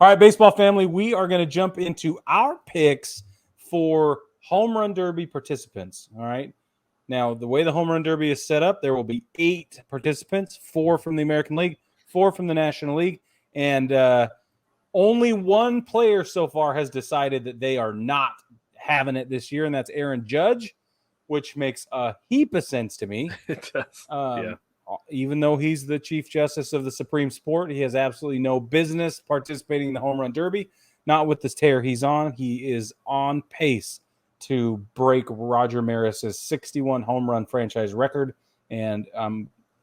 All right, baseball family, we are going to jump into our picks for home run derby participants. All right. Now, the way the home run derby is set up, there will be 8 participants, 4 from the American League, 4 from the National League, and only one player so far has decided that they are not having it this year, and that's Aaron Judge, which makes a heap of sense to me. It does. Even though he's the Chief Justice of the Supreme Sport, he has absolutely no business participating in the home run derby. Not with this tear he's on. He is on pace to break Roger Maris's 61 home run franchise record, and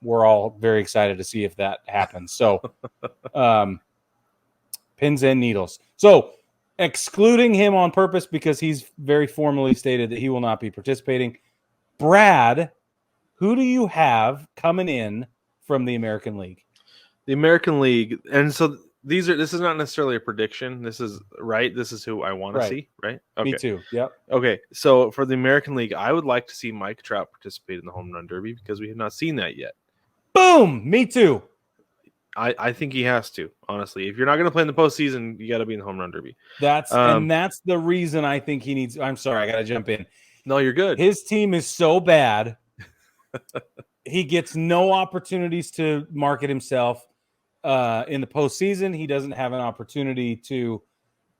we're all very excited to see if that happens. So, pins and needles. So, excluding him on purpose because he's very formally stated that he will not be participating. Brad, who do you have coming in from the American League? The American League, and so this is not necessarily a prediction. This is right. This is who I want to see, right? Okay. Me too. Yep. Okay, so for the American League, I would like to see Mike Trout participate in the home run derby because we have not seen that yet. Boom! Me too. I think he has to, honestly. If you're not going to play in the postseason, you got to be in the home run derby. That's the reason I think he needs. I'm sorry, I got to jump in. No, you're good. His team is so bad. He gets no opportunities to market himself in the postseason. He doesn't have an opportunity to.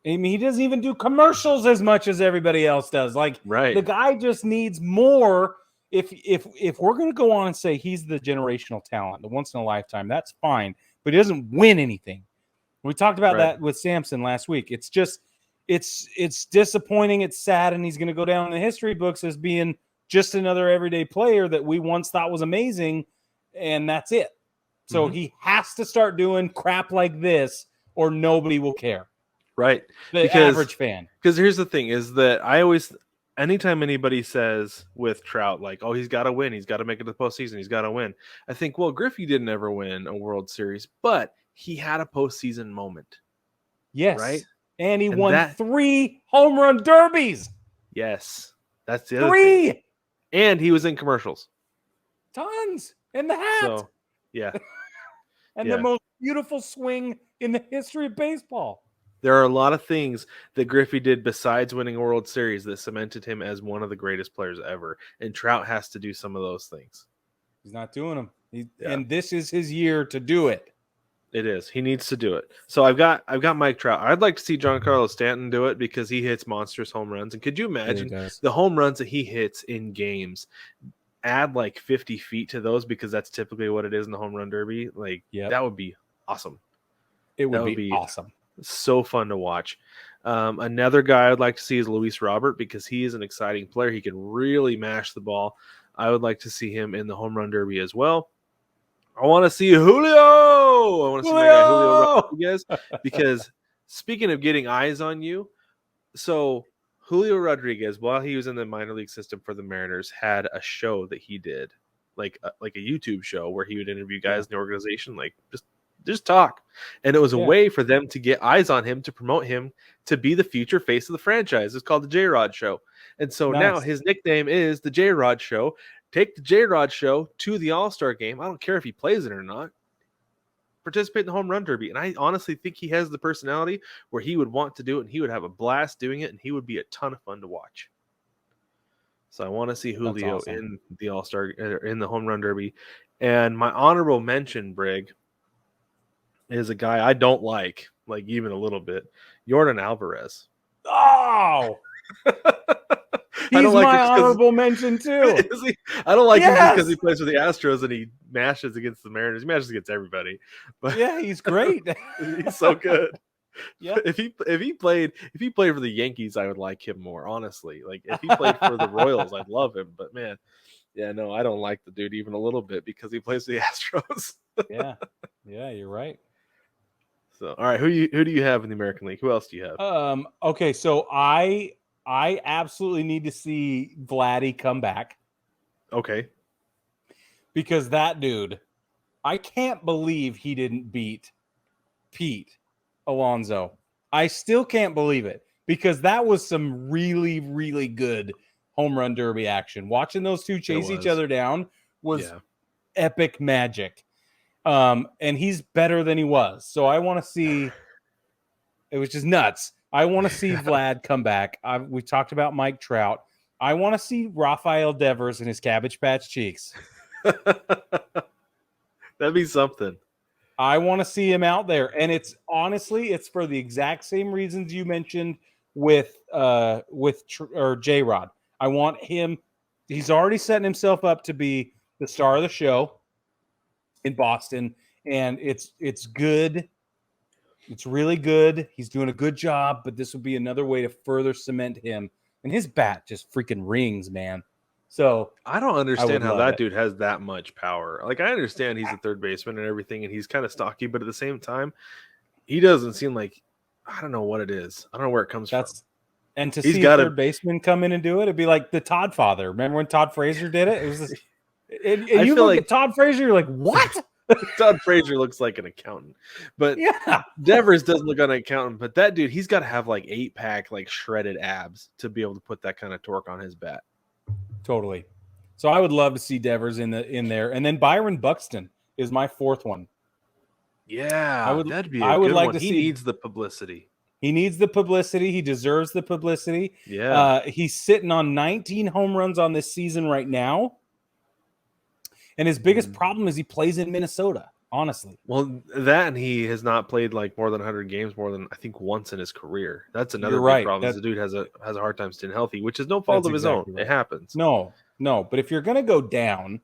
I mean, he doesn't even do commercials as much as everybody else does. Like, right. The guy just needs more. If we're going to go on and say he's the generational talent, the once in a lifetime, that's fine. But he doesn't win anything. We talked about that with Samson last week. It's just, it's disappointing. It's sad, and he's going to go down in the history books as being just another everyday player that we once thought was amazing, and that's it. So he has to start doing crap like this, or nobody will care. Right. The average fan. Because here's the thing, is that anytime anybody says with Trout, like, oh, he's got to win, he's got to make it to the postseason, he's got to win, I think, well, Griffey didn't ever win a World Series, but he had a postseason moment. Yes. Right? And he won 3 home run derbies. Yes. That's the other 3! thing. And he was in commercials. Tons. In the hat. So, yeah. And the most beautiful swing in the history of baseball. There are a lot of things that Griffey did besides winning a World Series that cemented him as one of the greatest players ever. And Trout has to do some of those things. He's not doing them. And this is his year to do it. It is. He needs to do it. So I've got Mike Trout. I'd like to see Giancarlo Stanton do it because he hits monstrous home runs. And could you imagine the home runs that he hits in games? Add like 50 feet to those because that's typically what it is in the home run derby. Like, that would be awesome. It would be awesome. So fun to watch. Another guy I'd like to see is Louise Robert because he is an exciting player. He can really mash the ball. I would like to see him in the home run derby as well. I want to see Julio. I want to see my guy Julio Rodriguez because speaking of getting eyes on you, so Julio Rodriguez, while he was in the minor league system for the Mariners, had a show that he did, like a YouTube show where he would interview guys in the organization, like just talk. And it was a way for them to get eyes on him, to promote him to be the future face of the franchise. It's called the J-Rod Show. And so now his nickname is the J-Rod Show. Take the J-Rod Show to the All-Star game. I don't care if he plays it or not. Participate in the home run derby. And I honestly think he has the personality where he would want to do it, and he would have a blast doing it, and he would be a ton of fun to watch. So I want to see Julio in the All-Star, in the home run derby. And my honorable mention, Brig, is a guy I don't like even a little bit, Yordan Alvarez. Oh! He's my honorable mention too. I don't like him just because he plays for the Astros and he mashes against the Mariners. He mashes against everybody. But yeah, he's great. He's so good. Yeah. If he played for the Yankees, I would like him more, honestly. Like if he played for the Royals, I'd love him. But man, yeah, no, I don't like the dude even a little bit because he plays for the Astros. Yeah, you're right. So, all right, who do you have in the American League? Who else do you have? Okay, so I absolutely need to see Vladdy come back. Okay. Because that dude, I can't believe he didn't beat Pete Alonso. I still can't believe it because that was some really, really good home run derby action. Watching those two chase each other down was epic magic. And he's better than he was. So I want to see It was just nuts. I want to see Vlad come back. We talked about Mike Trout. I want to see Rafael Devers and his Cabbage Patch cheeks. That'd be something. I want to see him out there, and it's for the exact same reasons you mentioned with J-Rod. I want him. He's already setting himself up to be the star of the show in Boston, and it's good. It's really good. He's doing a good job, but this would be another way to further cement him. And his bat just freaking rings, man. So I don't understand how that dude has that much power. Like, I understand he's a third baseman and everything, and he's kind of stocky, but at the same time, he doesn't seem like, I don't know what it is. I don't know where it comes from. And to see a third baseman come in and do it, it'd be like the Todd father. Remember when Todd Frazier did it? It was this. And you look at Todd Frazier, you're like, what? Todd Frazier looks like an accountant, but yeah, Devers doesn't look like an accountant. But that dude, he's got to have like 8-pack, like shredded abs to be able to put that kind of torque on his bat. Totally. So I would love to see Devers in there, and then Byron Buxton is my fourth one. Yeah, that'd be. I would like to see. He needs the publicity. He needs the publicity. He deserves the publicity. Yeah, he's sitting on 19 home runs on this season right now. And his biggest problem is he plays in Minnesota, honestly. Well, that and he has not played like more than 100 games more than I think once in his career. That's another big problem. The dude has a hard time staying healthy, which is no fault of his own. Right. It happens. No. But if you're going to go down,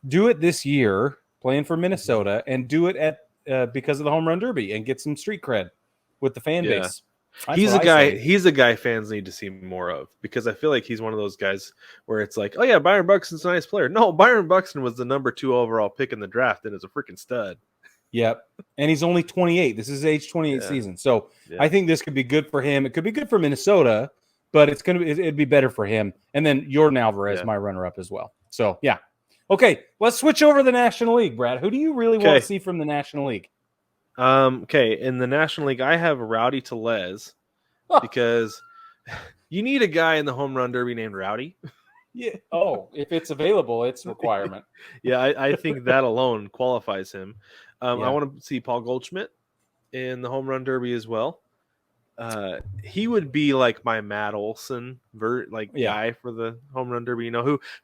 do it this year playing for Minnesota and do it at because of the home run derby and get some street cred with the fan base. He's a guy fans need to see more of, because I feel like he's one of those guys where it's like, oh yeah, Byron Buxton's a nice player. No, Byron Buxton was the number 2 overall pick in the draft and is a freaking stud. Yep. And he's only 28. This is age 28 season. So I think this could be good for him. It could be good for Minnesota, but it'd be better for him. And then Jordan Alvarez, my runner-up as well. So yeah. Okay, let's switch over to the National League, Brad. Who do you really want to see from the National League? Okay, in the National League, I have Rowdy Tellez because you need a guy in the home run derby named Rowdy. Yeah. Oh, if it's available, it's a requirement. Yeah, I think that alone qualifies him. I want to see Paul Goldschmidt in the home run derby as well. He would be like my Matt Olson guy for the home run derby,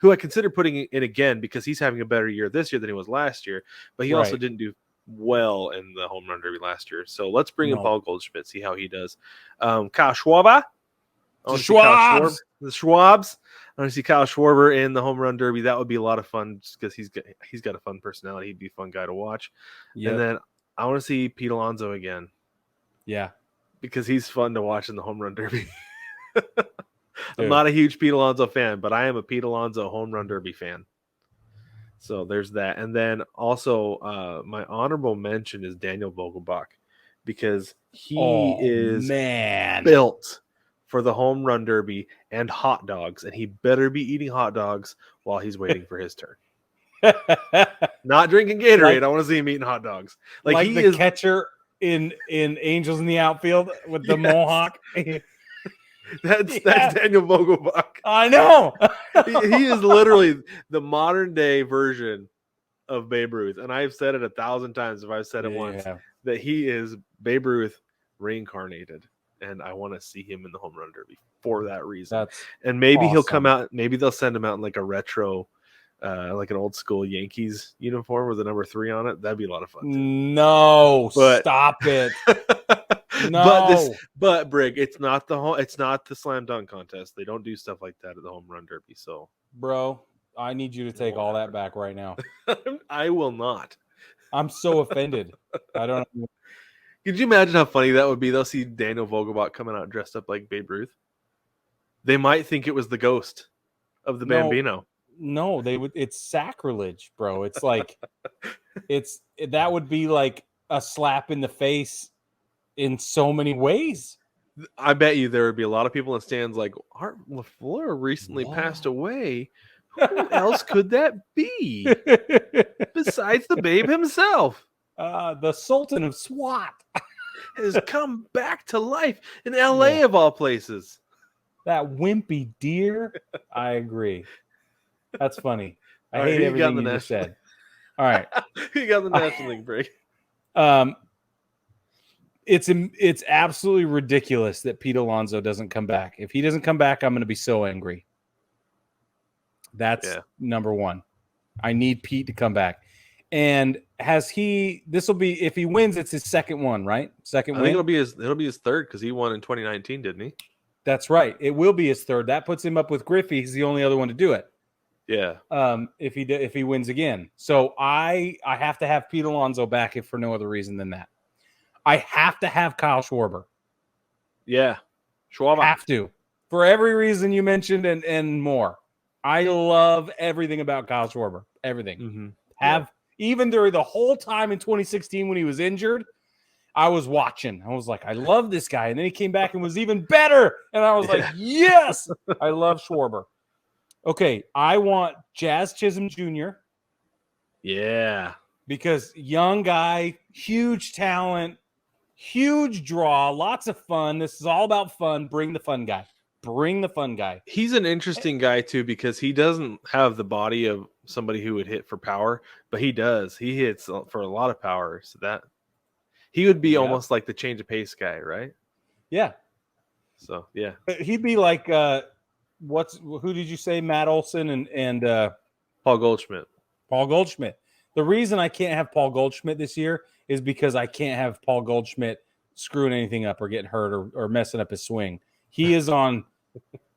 who I consider putting in again because he's having a better year this year than he was last year, but he also didn't do well in the home run derby last year. So let's bring in Paul Goldschmidt, see how he does. Kyle Schwarber. The Schwabs. I want to see Kyle Schwarber in the home run derby. That would be a lot of fun just because he's got a fun personality. He'd be a fun guy to watch. Yep. And then I want to see Pete Alonso again. Yeah. Because he's fun to watch in the home run derby. I'm not a huge Pete Alonso fan, but I am a Pete Alonso home run derby fan. So there's that. And then also my honorable mention is Daniel Vogelbach, because he is built for the home run derby and hot dogs, and he better be eating hot dogs while he's waiting for his turn. Not drinking Gatorade. I want to see him eating hot dogs. Like he is catcher in Angels in the Outfield with the mohawk. That's Daniel Vogelbach. I know. he is literally the modern day version of Babe Ruth. And I've said it 1,000 times if I've said it once, that he is Babe Ruth reincarnated. And I want to see him in the home run derby for that reason. And maybe he'll come out, maybe they'll send him out in like a retro, like an old school Yankees uniform with the number 3 on it. That'd be a lot of fun too. No, stop it. No, but Brig, it's not the slam dunk contest. They don't do stuff like that at the home run derby. So, bro, I need you to take all that back right now. I will not. I'm so offended. I don't know. Could you imagine how funny that would be? They'll see Daniel Vogelbach coming out dressed up like Babe Ruth. They might think it was the ghost of the Bambino. No, they would. It's sacrilege, bro. It's like that would be like a slap in the face in so many ways. I bet you there would be a lot of people in the stands like, Art LaFleur recently passed away. Who else could that be besides the Babe himself? The Sultan of SWAT has come back to life in L.A. of all places. That wimpy deer. I agree. That's funny. I hate everything you just said. All right. You got the National League break. It's absolutely ridiculous that Pete Alonso doesn't come back. If he doesn't come back, I'm going to be so angry. That's number one. I need Pete to come back. And this will be, if he wins, it's his second one, right? Second win. I think it'll be his third because he won in 2019, didn't he? That's right. It will be his third. That puts him up with Griffey. He's the only other one to do it. Yeah. If he wins again. So I have to have Pete Alonso back if for no other reason than that. I have to have Kyle Schwarber. Yeah. Schwarber. Have to. For every reason you mentioned and more. I love everything about Kyle Schwarber. Everything. Mm-hmm. Even during the whole time in 2016 when he was injured, I was watching. I was like, I love this guy. And then he came back and was even better. And I was like, yes, I love Schwarber. Okay, I want Jazz Chisholm Jr. Yeah. Because young guy, huge talent, huge draw, lots of fun. This is all about fun. Bring the fun guy. Bring the fun guy. He's an interesting guy, too, because he doesn't have the body of somebody who would hit for power, but he does. He hits for a lot of power. So that he would be almost like the change of pace guy, right? Yeah. So, yeah. He'd be like, who did you say? Matt Olson and Paul Goldschmidt. Paul Goldschmidt. The reason I can't have Paul Goldschmidt this year is because I can't have Paul Goldschmidt screwing anything up or getting hurt or messing up his swing. He is on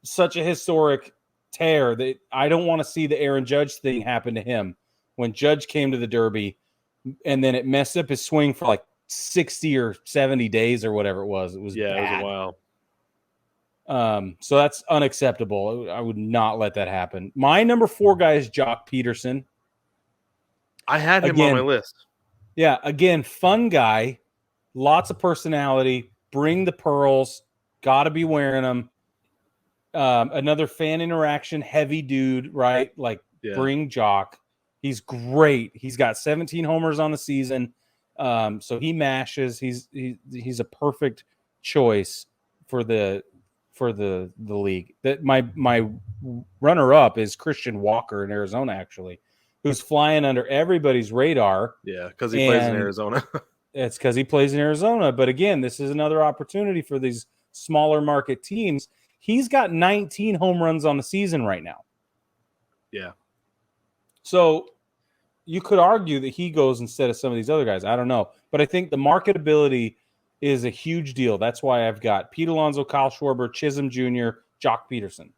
such a historic tear that I don't want to see the Aaron Judge thing happen to him. When Judge came to the Derby and then it messed up his swing for like 60 or 70 days or whatever it was. It was bad. It was a while. So that's unacceptable. I would not let that happen. My number 4 guy is Jock Peterson. I had him on my list. Yeah, again, fun guy, lots of personality, bring the pearls, got to be wearing them. Another fan interaction, heavy dude, right? Like, bring Jock. He's great. He's got 17 homers on the season. So he mashes. He's a perfect choice for the league. That my runner up is Christian Walker in Arizona, actually, who's flying under everybody's radar. Yeah, because he plays in Arizona. It's because he plays in Arizona. But again, this is another opportunity for these smaller market teams. He's got 19 home runs on the season right now. Yeah. So you could argue that he goes instead of some of these other guys. I don't know. But I think the marketability is a huge deal. That's why I've got Pete Alonso, Kyle Schwarber, Chisholm Jr., Jock Peterson.